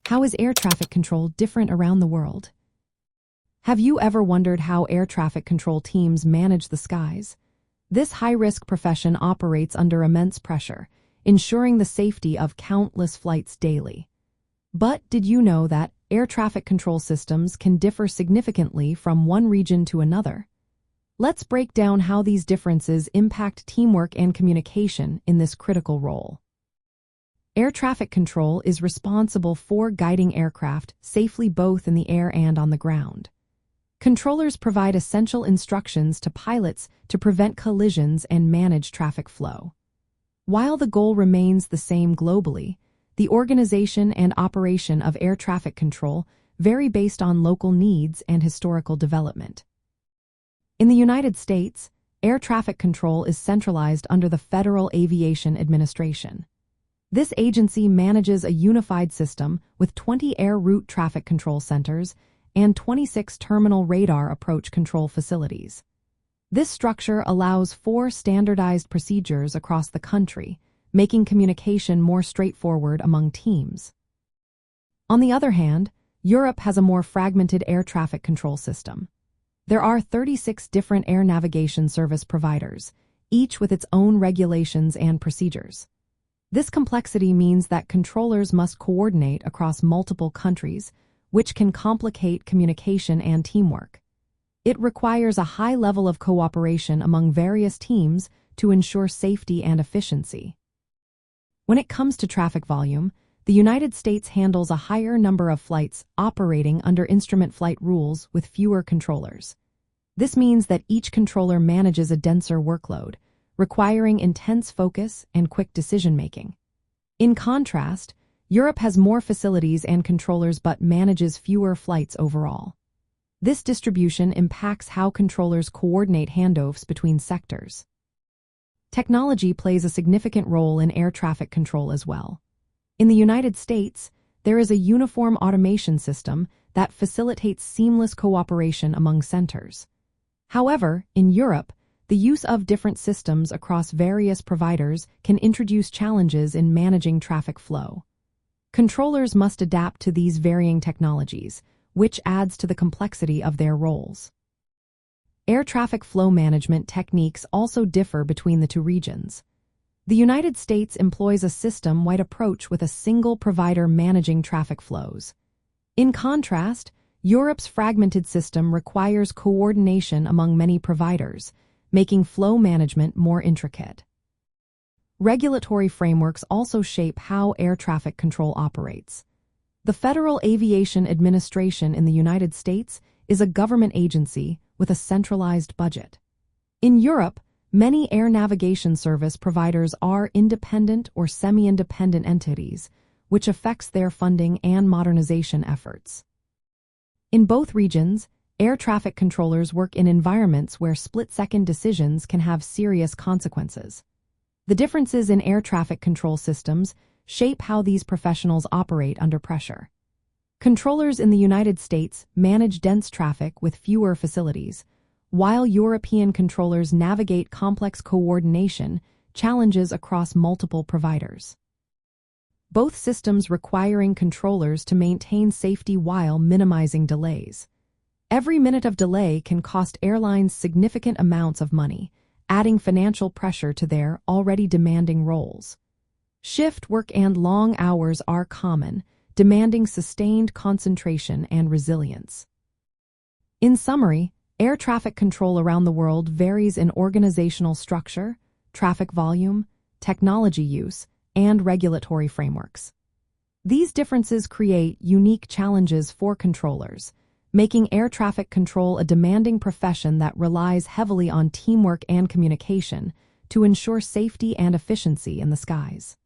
How is air traffic control different around the world? Have you ever wondered how air traffic control teams manage the skies? This high-risk profession operates under immense pressure, ensuring the safety of countless flights daily. But did you know that air traffic control systems can differ significantly from one region to another? Let's break down how these differences impact teamwork and communication in this critical role. Air traffic control is responsible for guiding aircraft safely both in the air and on the ground. Controllers provide essential instructions to pilots to prevent collisions and manage traffic flow. While the goal remains the same globally, the organization and operation of air traffic control vary based on local needs and historical development. In the United States, air traffic control is centralized under the Federal Aviation Administration. This agency manages a unified system with 20 air route traffic control centers and 26 terminal radar approach control facilities. This structure allows 4 standardized procedures across the country, making communication more straightforward among teams. On the other hand, Europe has a more fragmented air traffic control system. There are 36 different air navigation service providers, each with its own regulations and procedures. This complexity means that controllers must coordinate across multiple countries, which can complicate communication and teamwork. It requires a high level of cooperation among various teams to ensure safety and efficiency. When it comes to traffic volume, the United States handles a higher number of flights operating under instrument flight rules with fewer controllers. This means that each controller manages a denser workload, requiring intense focus and quick decision-making. In contrast, Europe has more facilities and controllers but manages fewer flights overall. This distribution impacts how controllers coordinate handoffs between sectors. Technology plays a significant role in air traffic control as well. In the United States, there is a uniform automation system that facilitates seamless cooperation among centers. However, in Europe, the use of different systems across various providers can introduce challenges in managing traffic flow. Controllers must adapt to these varying technologies, which adds to the complexity of their roles. Air traffic flow management techniques also differ between the two regions. The United States employs a system-wide approach with a single provider managing traffic flows. In contrast, Europe's fragmented system requires coordination among many providers, making flow management more intricate. Regulatory frameworks also shape how air traffic control operates. The Federal Aviation Administration in the United States is a government agency with a centralized budget. In Europe, many air navigation service providers are independent or semi-independent entities, which affects their funding and modernization efforts. In both regions, air traffic controllers work in environments where split-second decisions can have serious consequences. The differences in air traffic control systems shape how these professionals operate under pressure. Controllers in the United States manage dense traffic with fewer facilities, while European controllers navigate complex coordination challenges across multiple providers. Both systems requiring controllers to maintain safety while minimizing delays. Every minute of delay can cost airlines significant amounts of money, adding financial pressure to their already demanding roles. Shift work and long hours are common, demanding sustained concentration and resilience. In summary, air traffic control around the world varies in organizational structure, traffic volume, technology use, and regulatory frameworks. These differences create unique challenges for controllers, making air traffic control a demanding profession that relies heavily on teamwork and communication to ensure safety and efficiency in the skies.